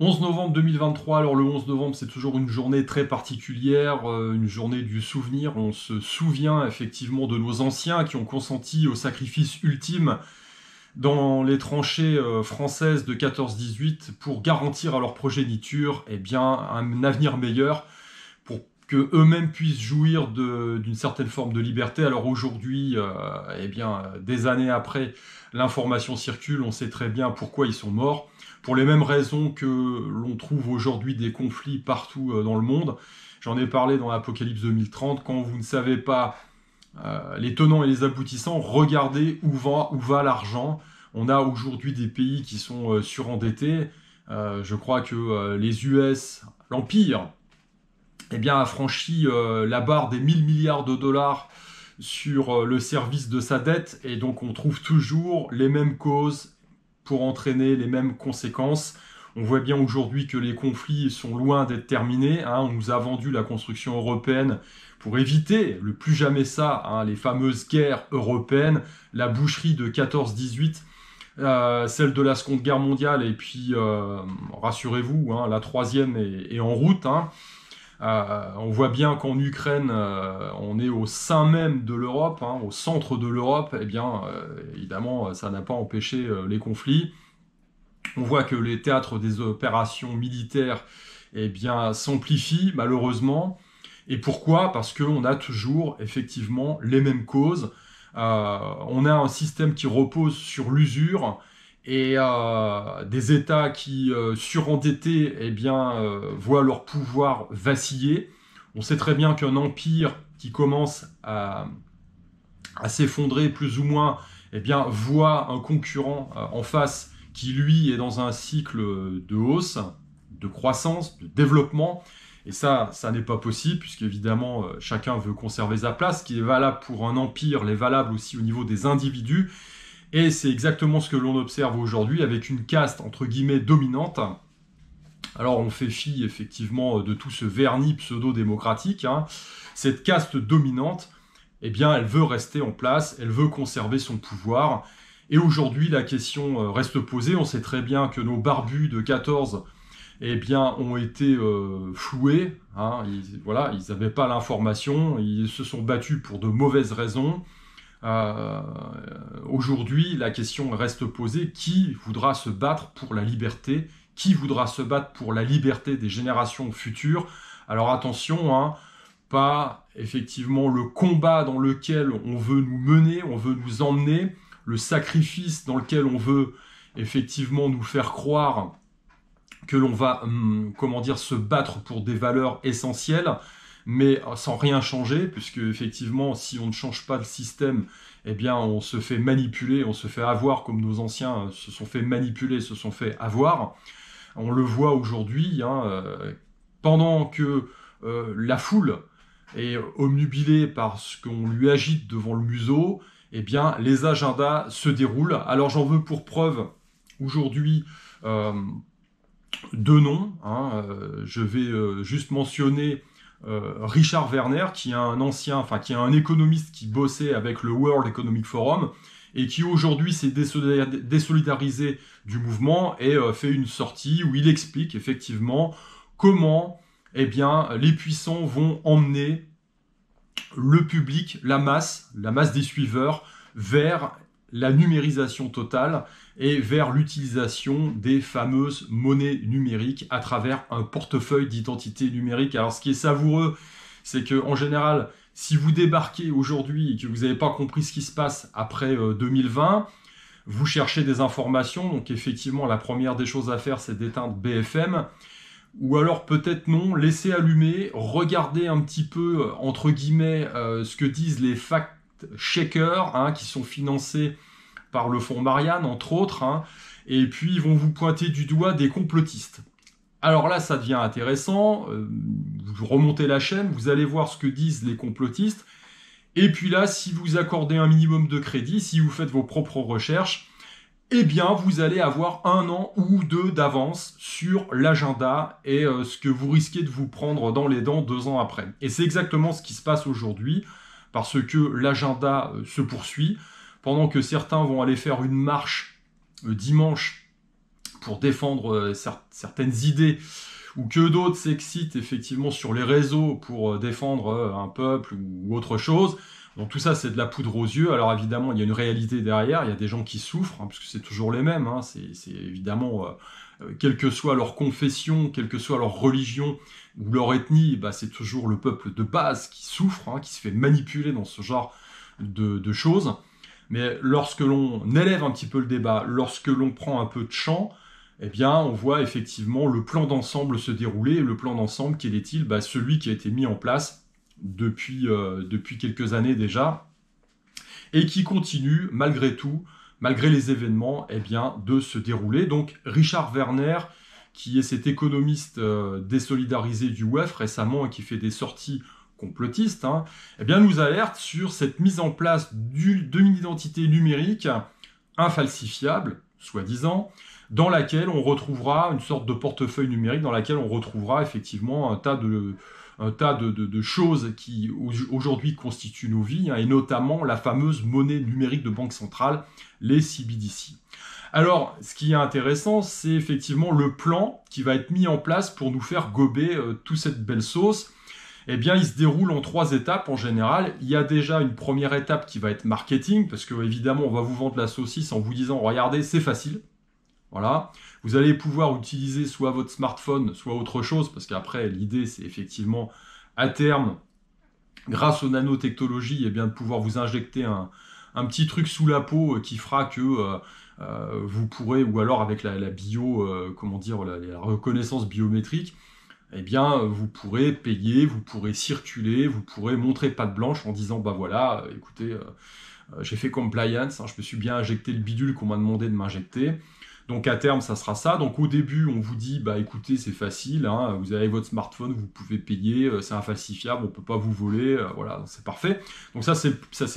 11 novembre 2023, alors le 11 novembre c'est toujours une journée très particulière, une journée du souvenir. On se souvient effectivement de nos anciens qui ont consenti au sacrifice ultime dans les tranchées françaises de 14-18 pour garantir à leur progéniture un avenir meilleur, pour que eux-mêmes puissent jouir d'une certaine forme de liberté. Alors aujourd'hui, des années après, l'information circule, on sait très bien pourquoi ils sont morts, pour les mêmes raisons que l'on trouve aujourd'hui des conflits partout dans le monde. J'en ai parlé dans l'Apocalypse 2030, quand vous ne savez pas les tenants et les aboutissants, regardez où va l'argent. On a aujourd'hui des pays qui sont surendettés. Je crois que les US, l'Empire, a franchi la barre des 1000 milliards de dollars sur le service de sa dette. Et donc on trouve toujours les mêmes causes pour entraîner les mêmes conséquences. On voit bien aujourd'hui que les conflits sont loin d'être terminés. On nous a vendu la construction européenne pour éviter le plus jamais ça, les fameuses guerres européennes, la boucherie de 14-18, celle de la Seconde Guerre mondiale, et puis rassurez-vous, la troisième est en route. On voit bien qu'en Ukraine, on est au sein même de l'Europe, au centre de l'Europe. Évidemment, ça n'a pas empêché les conflits. On voit que les théâtres des opérations militaires s'amplifient malheureusement. Et pourquoi? Parce qu'on a toujours effectivement les mêmes causes. On a un système qui repose sur l'usure et des États qui, surendettés, voient leur pouvoir vaciller. On sait très bien qu'un empire qui commence à s'effondrer plus ou moins, voit un concurrent en face qui, lui, est dans un cycle de hausse, de croissance, de développement. Et ça n'est pas possible, puisqu'évidemment, chacun veut conserver sa place. Ce qui est valable pour un empire l'est valable aussi au niveau des individus. Et c'est exactement ce que l'on observe aujourd'hui avec une caste, entre guillemets, dominante. Alors on fait fi, effectivement, de tout ce vernis pseudo-démocratique. Cette caste dominante, elle veut rester en place, elle veut conserver son pouvoir. Et aujourd'hui, la question reste posée. On sait très bien que nos barbus de 14 ont été floués. Ils n'avaient pas l'information, ils se sont battus pour de mauvaises raisons. Aujourd'hui, la question reste posée: qui voudra se battre pour la liberté? Qui voudra se battre pour la liberté des générations futures? Alors attention, pas effectivement le combat dans lequel on veut nous mener, on veut nous emmener, le sacrifice dans lequel on veut effectivement nous faire croire que l'on va se battre pour des valeurs essentielles, mais sans rien changer, puisque effectivement, si on ne change pas le système, on se fait manipuler, on se fait avoir, comme nos anciens se sont fait manipuler, se sont fait avoir. On le voit aujourd'hui, pendant que la foule est obnubilée par ce qu'on lui agite devant le museau, les agendas se déroulent. Alors j'en veux pour preuve aujourd'hui deux noms. Je vais juste mentionner Richard Werner, qui est un économiste qui bossait avec le World Economic Forum et qui aujourd'hui s'est désolidarisé du mouvement et fait une sortie où il explique effectivement comment les puissants vont emmener le public, la masse des suiveurs, vers la numérisation totale et vers l'utilisation des fameuses monnaies numériques à travers un portefeuille d'identité numérique. Alors ce qui est savoureux, c'est que en général, si vous débarquez aujourd'hui et que vous n'avez pas compris ce qui se passe après 2020, vous cherchez des informations. Donc effectivement, la première des choses à faire, c'est d'éteindre BFM. Ou alors peut-être non, laissez allumer, regardez un petit peu, entre guillemets, ce que disent les fact-checkers, qui sont financés par le fonds Marianne, entre autres, et puis ils vont vous pointer du doigt des complotistes. Alors là, ça devient intéressant, vous remontez la chaîne, vous allez voir ce que disent les complotistes, et puis là, si vous accordez un minimum de crédit, si vous faites vos propres recherches, vous allez avoir 1 an ou 2 d'avance sur l'agenda et ce que vous risquez de vous prendre dans les dents 2 ans après. Et c'est exactement ce qui se passe aujourd'hui, parce que l'agenda se poursuit, pendant que certains vont aller faire une marche dimanche pour défendre certaines idées, ou que d'autres s'excitent effectivement sur les réseaux pour défendre un peuple ou autre chose. Donc tout ça, c'est de la poudre aux yeux. Alors évidemment, il y a une réalité derrière, il y a des gens qui souffrent, hein, puisque c'est toujours les mêmes. Hein. C'est évidemment, quelle que soit leur confession, quelle que soit leur religion ou leur ethnie, bah, c'est toujours le peuple de base qui souffre, hein, qui se fait manipuler dans ce genre de choses. Mais lorsque l'on élève un petit peu le débat, lorsque l'on prend un peu de champ, eh bien, on voit effectivement le plan d'ensemble se dérouler. Et le plan d'ensemble, quel est-il? Bah, celui qui a été mis en place depuis quelques années déjà, et qui continue, malgré tout, malgré les événements, eh bien, de se dérouler. Donc, Richard Werner, qui est cet économiste désolidarisé du WEF récemment, et qui fait des sorties complotistes, hein, eh bien, nous alerte sur cette mise en place d'une identité numérique infalsifiable, soi-disant, dans laquelle on retrouvera une sorte de portefeuille numérique, dans laquelle on retrouvera effectivement un tas de choses qui aujourd'hui constituent nos vies, hein, et notamment la fameuse monnaie numérique de banque centrale, les CBDC. Alors, ce qui est intéressant, c'est effectivement le plan qui va être mis en place pour nous faire gober toute cette belle sauce. Eh bien, il se déroule en 3 étapes en général. Il y a déjà une première étape qui va être marketing, parce que évidemment, on va vous vendre la saucisse en vous disant, regardez, c'est facile. Voilà. Vous allez pouvoir utiliser soit votre smartphone, soit autre chose, parce qu'après, l'idée, c'est effectivement, à terme, grâce aux nanotechnologies, eh bien, de pouvoir vous injecter un petit truc sous la peau qui fera que vous pourrez, ou alors avec la reconnaissance biométrique, eh bien, vous pourrez payer, vous pourrez circuler, vous pourrez montrer patte blanche en disant, bah voilà, écoutez, j'ai fait compliance, hein, je me suis bien injecté le bidule qu'on m'a demandé de m'injecter. Donc à terme, ça sera ça. Donc au début, on vous dit, bah écoutez, c'est facile, hein, vous avez votre smartphone, vous pouvez payer, c'est infalsifiable, on ne peut pas vous voler, voilà, c'est parfait. Donc ça, c'est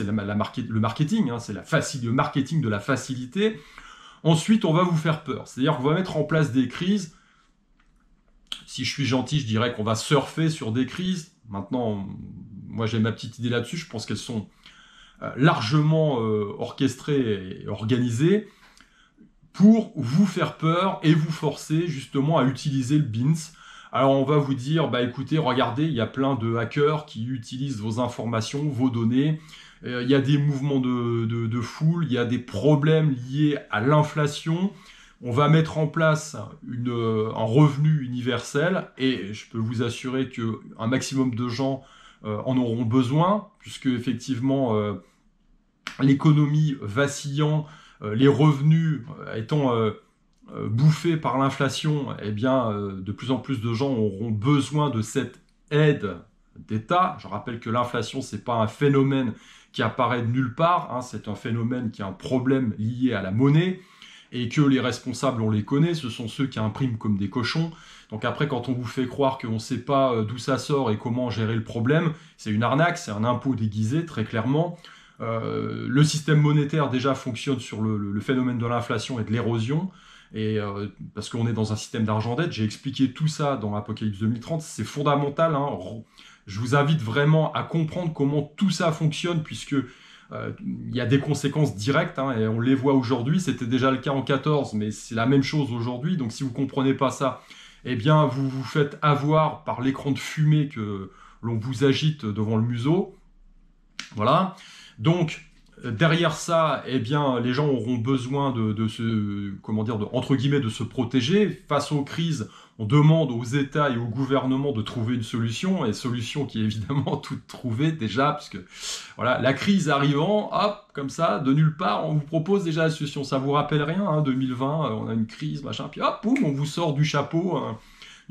le marketing, hein, c'est le marketing de la facilité. Ensuite, on va vous faire peur, c'est-à-dire qu'on va mettre en place des crises. Si je suis gentil, je dirais qu'on va surfer sur des crises. Maintenant, moi j'ai ma petite idée là-dessus, je pense qu'elles sont largement orchestrées et organisées pour vous faire peur et vous forcer justement à utiliser le BINS. Alors on va vous dire, bah écoutez, regardez, il y a plein de hackers qui utilisent vos informations, vos données, il y a des mouvements de foule, il y a des problèmes liés à l'inflation, on va mettre en place un revenu universel, et je peux vous assurer qu'un maximum de gens en auront besoin, puisque effectivement l'économie vacillant, les revenus étant bouffés par l'inflation, eh bien, de plus en plus de gens auront besoin de cette aide d'État. Je rappelle que l'inflation, c'est pas un phénomène qui apparaît de nulle part, hein, c'est un phénomène qui a un problème lié à la monnaie, et que les responsables, on les connaît, ce sont ceux qui impriment comme des cochons. Donc après, quand on vous fait croire qu'on ne sait pas d'où ça sort et comment gérer le problème, c'est une arnaque, c'est un impôt déguisé, très clairement. Le système monétaire déjà fonctionne sur le phénomène de l'inflation et de l'érosion, et parce qu'on est dans un système d'argent-dette. J'ai expliqué tout ça dans Apocalypse 2030, c'est fondamental, hein. Je vous invite vraiment à comprendre comment tout ça fonctionne, puisque il y a des conséquences directes, hein, et on les voit aujourd'hui. C'était déjà le cas en 14, mais c'est la même chose aujourd'hui. Donc si vous ne comprenez pas ça, eh bien vous vous faites avoir par l'écran de fumée que l'on vous agite devant le museau. Voilà. Donc derrière ça, eh bien les gens auront besoin de se protéger face aux crises. On demande aux États et aux gouvernements de trouver une solution, et solution qui est évidemment toute trouvée déjà, puisque voilà, la crise arrivant, hop, comme ça, de nulle part, on vous propose déjà la solution. Ça vous rappelle rien, hein, 2020, on a une crise, machin, puis hop, boum, on vous sort du chapeau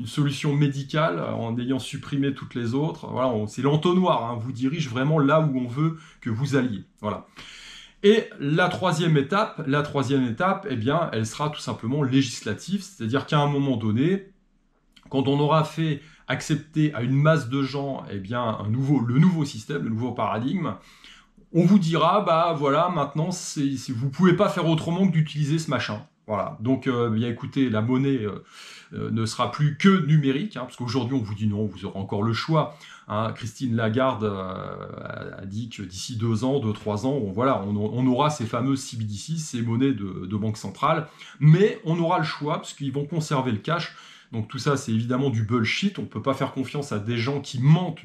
une solution médicale en ayant supprimé toutes les autres. Voilà, c'est l'entonnoir, hein, on vous dirige vraiment là où on veut que vous alliez. Voilà. Et la troisième étape, eh bien, elle sera tout simplement législative, c'est-à-dire qu'à un moment donné, quand on aura fait accepter à une masse de gens, eh bien, le nouveau système, le nouveau paradigme, on vous dira, bah voilà, maintenant, vous pouvez pas faire autrement que d'utiliser ce machin. Voilà, donc bien écoutez, la monnaie ne sera plus que numérique, hein, parce qu'aujourd'hui on vous dit non, vous aurez encore le choix. Hein. Christine Lagarde a dit que d'ici 2 ans, 2-3 ans, voilà, on aura ces fameuses CBDC, ces monnaies de banque centrale, mais on aura le choix, parce qu'ils vont conserver le cash. Donc tout ça, c'est évidemment du bullshit. On ne peut pas faire confiance à des gens qui mentent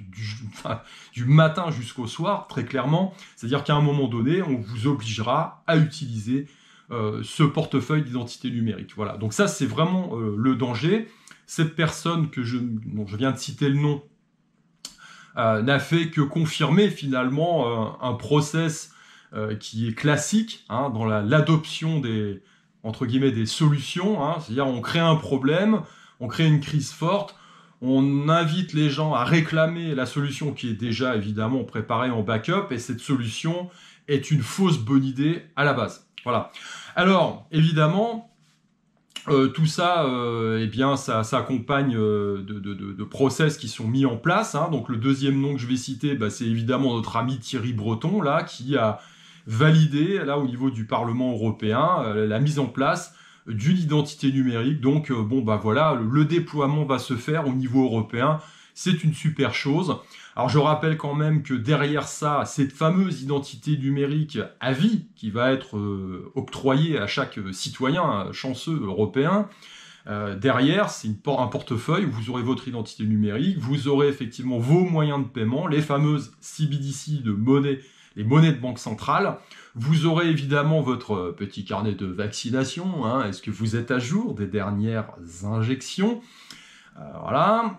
du matin jusqu'au soir, très clairement. C'est-à-dire qu'à un moment donné, on vous obligera à utiliser ce portefeuille d'identité numérique. Voilà. Donc ça, c'est vraiment le danger. Cette personne dont je viens de citer le nom n'a fait que confirmer finalement un process qui est classique hein, dans l'adoption entre guillemets, des solutions. Hein. C'est-à-dire on crée un problème, on crée une crise forte, on invite les gens à réclamer la solution qui est déjà évidemment préparée en backup, et cette solution est une fausse bonne idée à la base. Voilà. Alors, évidemment, tout ça, eh bien, ça s'accompagne de process qui sont mis en place. Hein. Donc, le deuxième nom que je vais citer, bah, c'est évidemment notre ami Thierry Breton, là, qui a validé, là, au niveau du Parlement européen, la mise en place d'une identité numérique. Donc, bon, bah voilà, le déploiement va se faire au niveau européen. C'est une super chose. Alors je rappelle quand même que derrière ça, cette fameuse identité numérique à vie qui va être octroyée à chaque citoyen chanceux européen, derrière c'est un portefeuille où vous aurez votre identité numérique, vous aurez effectivement vos moyens de paiement, les fameuses CBDC de monnaie, les monnaies de banque centrale. Vous aurez évidemment votre petit carnet de vaccination. Hein. Est-ce que vous êtes à jour des dernières injections? Voilà.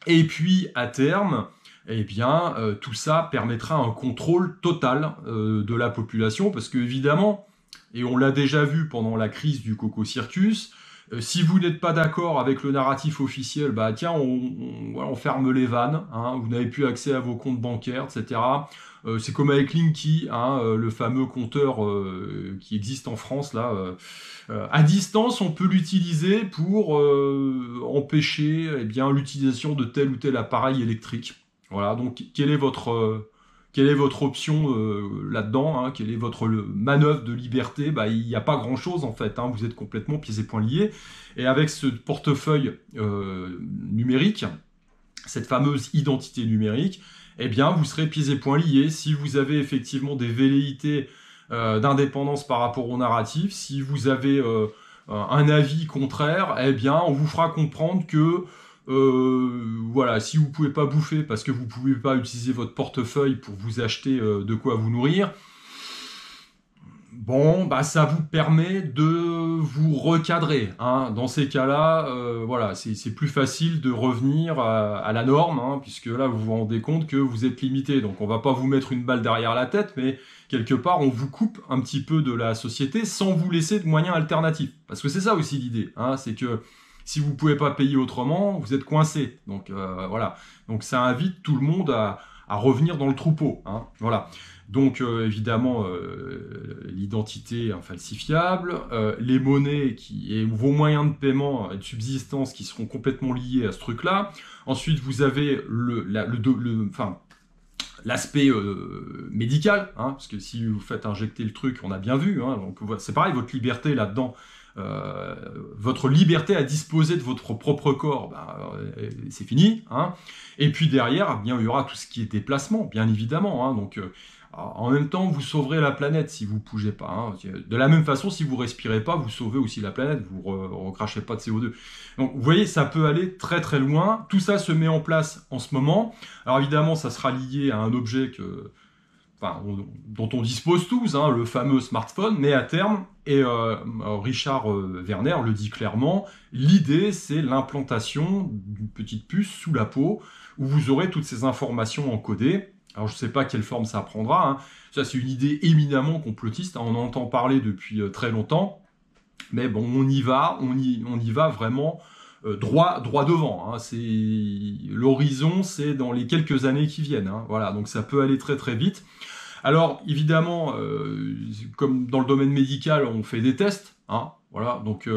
Et puis, à terme, eh bien, tout ça permettra un contrôle total de la population, parce que évidemment, et on l'a déjà vu pendant la crise du Coco Circus, si vous n'êtes pas d'accord avec le narratif officiel, bah tiens, on ferme les vannes, hein, vous n'avez plus accès à vos comptes bancaires, etc. C'est comme avec Linky, hein, le fameux compteur qui existe en France, là. À distance, on peut l'utiliser pour empêcher eh bien, l'utilisation de tel ou tel appareil électrique. Voilà, donc quelle est votre option là-dedans, hein, quelle est votre manœuvre de liberté? Bah, il n'y a pas grand-chose en fait, hein, vous êtes complètement pieds et poings liés. Et avec ce portefeuille numérique, cette fameuse identité numérique, eh bien vous serez pieds et poings liés. Si vous avez effectivement des velléités d'indépendance par rapport au narratif, si vous avez un avis contraire, eh bien on vous fera comprendre que voilà, si vous pouvez pas bouffer parce que vous pouvez pas utiliser votre portefeuille pour vous acheter de quoi vous nourrir, bon, bah ça vous permet de vous recadrer. Hein. Dans ces cas-là, voilà, c'est plus facile de revenir à la norme, hein, puisque là vous vous rendez compte que vous êtes limité. Donc on va pas vous mettre une balle derrière la tête, mais quelque part on vous coupe un petit peu de la société sans vous laisser de moyens alternatifs. Parce que c'est ça aussi l'idée, hein, c'est que si vous pouvez pas payer autrement, vous êtes coincé. Donc voilà. Donc ça invite tout le monde à revenir dans le troupeau. Hein. Voilà. Donc évidemment l'identité infalsifiable, les monnaies et vos moyens de paiement et de subsistance qui seront complètement liés à ce truc-là. Ensuite vous avez l'aspect médical, hein, parce que si vous faites injecter le truc, on a bien vu. Hein, donc c'est pareil, votre liberté là-dedans. Votre liberté à disposer de votre propre corps, c'est fini. Hein. Et puis derrière, eh bien, il y aura tout ce qui est déplacement, bien évidemment. Hein. Donc, en même temps, vous sauverez la planète si vous ne bougez pas. Hein. De la même façon, si vous respirez pas, vous sauvez aussi la planète, vous recrachez pas de CO2. Donc, vous voyez, ça peut aller très très loin. Tout ça se met en place en ce moment. Alors évidemment, ça sera lié à un objet dont on dispose tous, hein, le fameux smartphone, mais à terme, et Richard Werner le dit clairement, l'idée c'est l'implantation d'une petite puce sous la peau, où vous aurez toutes ces informations encodées. Alors je ne sais pas quelle forme ça prendra, hein. Ça c'est une idée éminemment complotiste, hein. On en entend parler depuis très longtemps, mais bon, on y va vraiment droit devant. Hein. L'horizon, c'est dans les quelques années qui viennent. Hein. Voilà, donc ça peut aller très très vite. Alors évidemment, comme dans le domaine médical, on fait des tests. Hein. Voilà, donc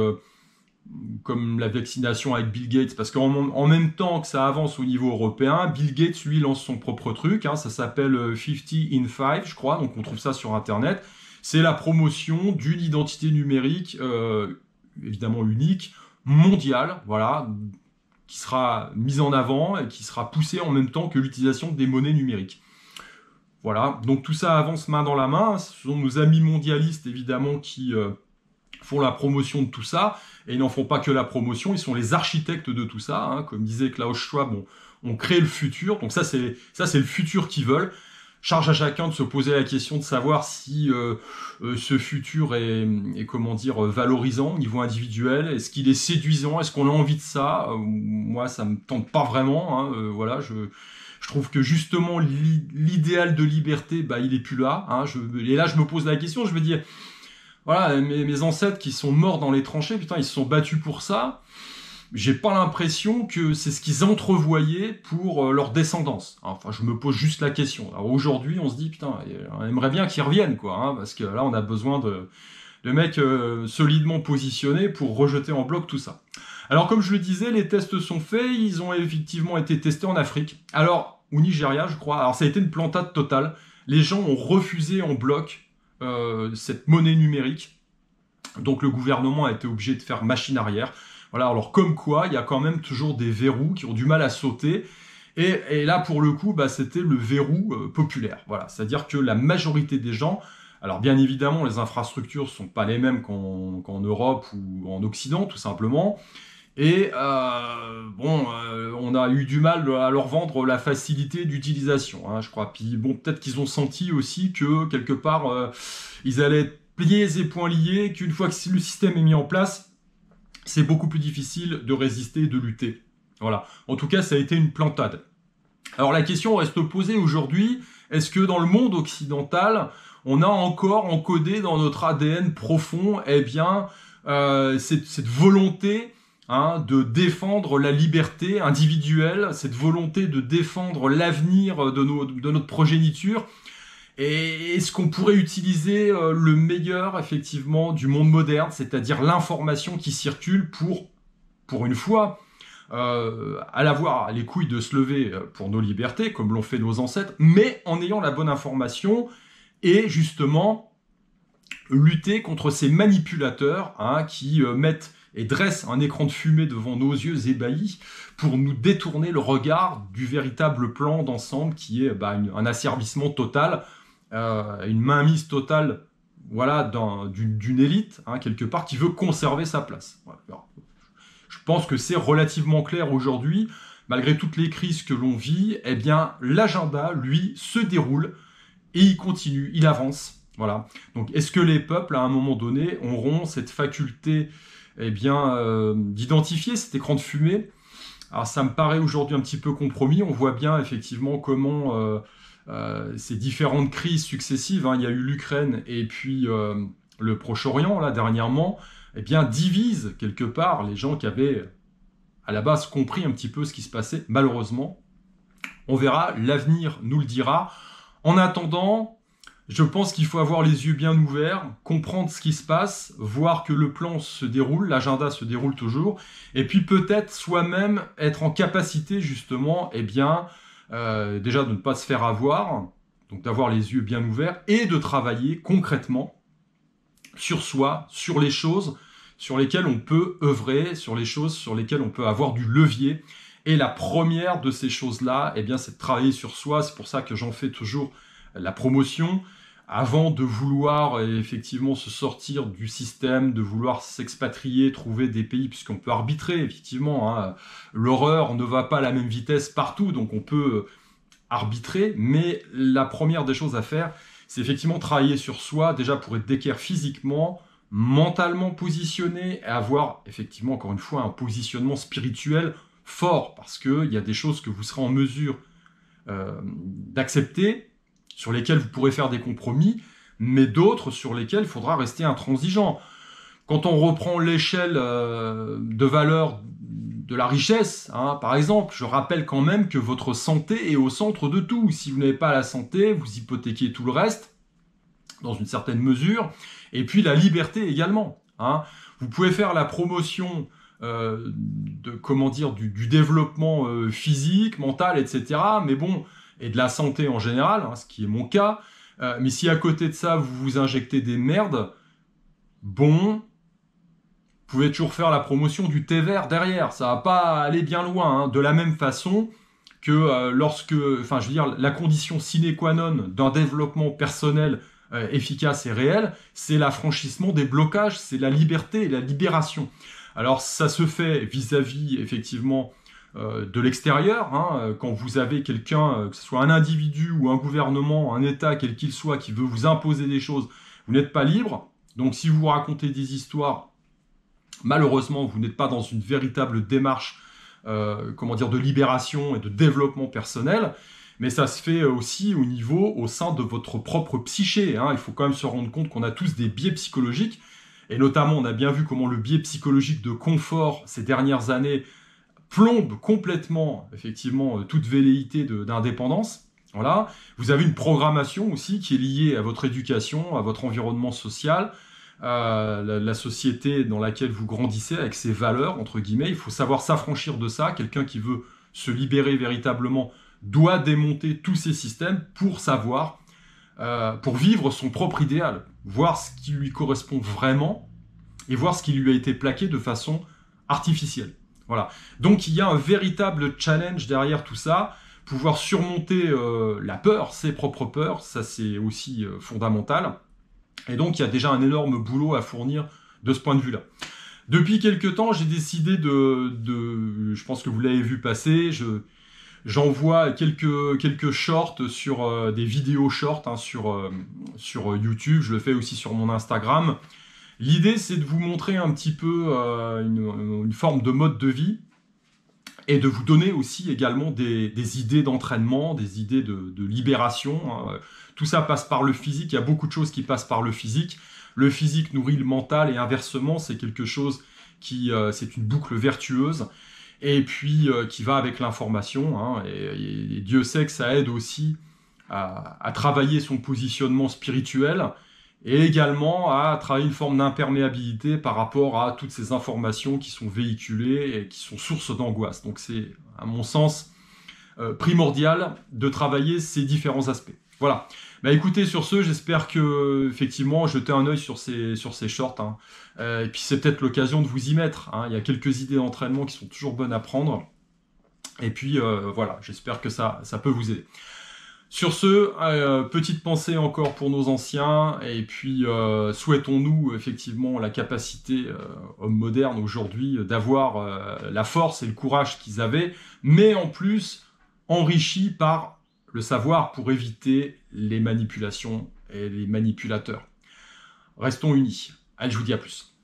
comme la vaccination avec Bill Gates, parce qu'en même temps que ça avance au niveau européen, Bill Gates lui lance son propre truc. Hein. Ça s'appelle 50 in 5, je crois. Donc on trouve ça sur Internet. c'est la promotion d'une identité numérique, évidemment unique, mondiale, voilà, qui sera mise en avant et qui sera poussée en même temps que l'utilisation des monnaies numériques. Voilà, donc tout ça avance main dans la main. Ce sont nos amis mondialistes, évidemment, qui font la promotion de tout ça, et ils n'en font pas que la promotion, ils sont les architectes de tout ça, hein. Comme disait Klaus Schwab, on crée le futur, donc ça c'est le futur qu'ils veulent. Charge à chacun de se poser la question de savoir si ce futur est comment dire, valorisant au niveau individuel, est-ce qu'il est séduisant, est-ce qu'on a envie de ça. Moi, ça me tente pas vraiment, hein. Voilà, je trouve que justement l'idéal de liberté, bah, il est plus là, hein. Et là, je me pose la question, je me dis, voilà, mes ancêtres qui sont morts dans les tranchées, putain, ils se sont battus pour ça. J'ai pas l'impression que c'est ce qu'ils entrevoyaient pour leur descendance. Enfin, je me pose juste la question. Alors aujourd'hui, on se dit, putain, on aimerait bien qu'ils reviennent, quoi, hein, parce que là, on a besoin de mecs solidement positionnés pour rejeter en bloc tout ça. Alors, comme je le disais, les tests sont faits, ils ont effectivement été testés en Afrique. Alors, au Nigeria, je crois. Alors, ça a été une plantade totale. Les gens ont refusé en bloc cette monnaie numérique. Donc, le gouvernement a été obligé de faire machine arrière. Voilà, alors comme quoi, il y a quand même toujours des verrous qui ont du mal à sauter. Et là, pour le coup, bah, c'était le verrou populaire. Voilà, c'est-à-dire que la majorité des gens, alors bien évidemment, les infrastructures ne sont pas les mêmes qu'en Europe ou en Occident, tout simplement. Et on a eu du mal à leur vendre la facilité d'utilisation, hein, je crois. Puis bon, peut-être qu'ils ont senti aussi que quelque part, ils allaient être pliés et poings liés, qu'une fois que le système est mis en place, c'est beaucoup plus difficile de résister et de lutter. Voilà. En tout cas, ça a été une plantade. Alors la question reste posée aujourd'hui, est-ce que dans le monde occidental, on a encore encodé dans notre ADN profond, eh bien, cette volonté, hein, de défendre la liberté individuelle, cette volonté de défendre l'avenir de notre progéniture. Et est-ce qu'on pourrait utiliser le meilleur, effectivement, du monde moderne, c'est-à-dire l'information qui circule pour une fois, à l'avoir les couilles de se lever pour nos libertés, comme l'ont fait nos ancêtres, mais en ayant la bonne information et justement lutter contre ces manipulateurs, hein, qui mettent et dressent un écran de fumée devant nos yeux ébahis pour nous détourner le regard du véritable plan d'ensemble qui est un asservissement total, une mainmise totale, voilà, d'une élite, hein, quelque part, qui veut conserver sa place. Voilà. Alors, je pense que c'est relativement clair aujourd'hui, malgré toutes les crises que l'on vit, eh bien, l'agenda, lui, se déroule et il continue, il avance. Voilà. Donc, est-ce que les peuples, à un moment donné, auront cette faculté, eh bien, d'identifier cet écran de fumée? Alors, ça me paraît aujourd'hui un petit peu compromis. On voit bien, effectivement, comment ces différentes crises successives, hein, il y a eu l'Ukraine et puis le Proche-Orient, là, dernièrement, eh bien, divisent quelque part les gens qui avaient, à la base, compris un petit peu ce qui se passait, malheureusement. On verra, l'avenir nous le dira. En attendant, je pense qu'il faut avoir les yeux bien ouverts, comprendre ce qui se passe, voir que le plan se déroule, l'agenda se déroule toujours, et puis peut-être soi-même être en capacité, justement, eh bien, déjà de ne pas se faire avoir, donc d'avoir les yeux bien ouverts, et de travailler concrètement sur soi, sur les choses sur lesquelles on peut œuvrer, sur les choses sur lesquelles on peut avoir du levier. Et la première de ces choses-là, eh bien, c'est de travailler sur soi. C'est pour ça que j'en fais toujours la promotion. Avant de vouloir effectivement se sortir du système, de vouloir s'expatrier, trouver des pays, puisqu'on peut arbitrer, effectivement, hein, l'horreur ne va pas à la même vitesse partout, donc on peut arbitrer, mais la première des choses à faire, c'est effectivement travailler sur soi, déjà pour être d'équerre physiquement, mentalement positionné, et avoir effectivement, encore une fois, un positionnement spirituel fort, parce qu'il y a des choses que vous serez en mesure d'accepter, sur lesquels vous pourrez faire des compromis, mais d'autres sur lesquels il faudra rester intransigeant. Quand on reprend l'échelle de valeur de la richesse, hein, par exemple, je rappelle quand même que votre santé est au centre de tout. Si vous n'avez pas la santé, vous hypothéquez tout le reste, dans une certaine mesure, et puis la liberté également. Hein. Vous pouvez faire la promotion du développement physique, mental, etc., mais bon, et de la santé en général, hein, ce qui est mon cas, Mais si à côté de ça, vous vous injectez des merdes, bon, vous pouvez toujours faire la promotion du thé vert derrière. Ça va pas aller bien loin, hein. De la même façon que enfin, je veux dire, la condition sine qua non d'un développement personnel efficace et réel, c'est l'affranchissement des blocages, c'est la liberté et la libération. Alors, ça se fait vis-à-vis, effectivement, de l'extérieur, hein, quand vous avez quelqu'un, que ce soit un individu ou un gouvernement, un État, quel qu'il soit, qui veut vous imposer des choses, vous n'êtes pas libre. Donc, si vous racontez des histoires, malheureusement, vous n'êtes pas dans une véritable démarche de libération et de développement personnel, mais ça se fait aussi au sein de votre propre psyché, hein. Il faut quand même se rendre compte qu'on a tous des biais psychologiques, et notamment on a bien vu comment le biais psychologique de confort ces dernières années plombe complètement, effectivement, toute velléité d'indépendance. Voilà. Vous avez une programmation aussi qui est liée à votre éducation, à votre environnement social, la société dans laquelle vous grandissez, avec ses valeurs, entre guillemets. Il faut savoir s'affranchir de ça. Quelqu'un qui veut se libérer véritablement doit démonter tous ces systèmes pour savoir, pour vivre son propre idéal, voir ce qui lui correspond vraiment et voir ce qui lui a été plaqué de façon artificielle. Voilà. Donc il y a un véritable challenge derrière tout ça, pouvoir surmonter la peur, ses propres peurs, ça c'est aussi fondamental. Et donc il y a déjà un énorme boulot à fournir de ce point de vue-là. Depuis quelques temps, j'ai décidé je pense que vous l'avez vu passer, j'envoie quelques shorts sur des vidéos shorts, hein, sur YouTube, je le fais aussi sur mon Instagram. L'idée, c'est de vous montrer un petit peu une forme de mode de vie et de vous donner aussi également des idées d'entraînement, des idées de libération, hein. Tout ça passe par le physique, il y a beaucoup de choses qui passent par le physique. Le physique nourrit le mental et inversement, c'est quelque chose c'est une boucle vertueuse et puis qui va avec l'information, hein, et Dieu sait que ça aide aussi à travailler son positionnement spirituel et également à travailler une forme d'imperméabilité par rapport à toutes ces informations qui sont véhiculées et qui sont source d'angoisse. Donc c'est, à mon sens, primordial de travailler ces différents aspects. Voilà. Bah écoutez, sur ce, j'espère que effectivement jetez un œil sur ces shorts, hein. Et puis c'est peut-être l'occasion de vous y mettre, hein. Il y a quelques idées d'entraînement qui sont toujours bonnes à prendre. Et puis voilà, j'espère que ça peut vous aider. Sur ce, petite pensée encore pour nos anciens, et puis souhaitons-nous effectivement la capacité, hommes modernes aujourd'hui, d'avoir la force et le courage qu'ils avaient, mais en plus enrichi par le savoir pour éviter les manipulations et les manipulateurs. Restons unis. Allez, je vous dis à plus.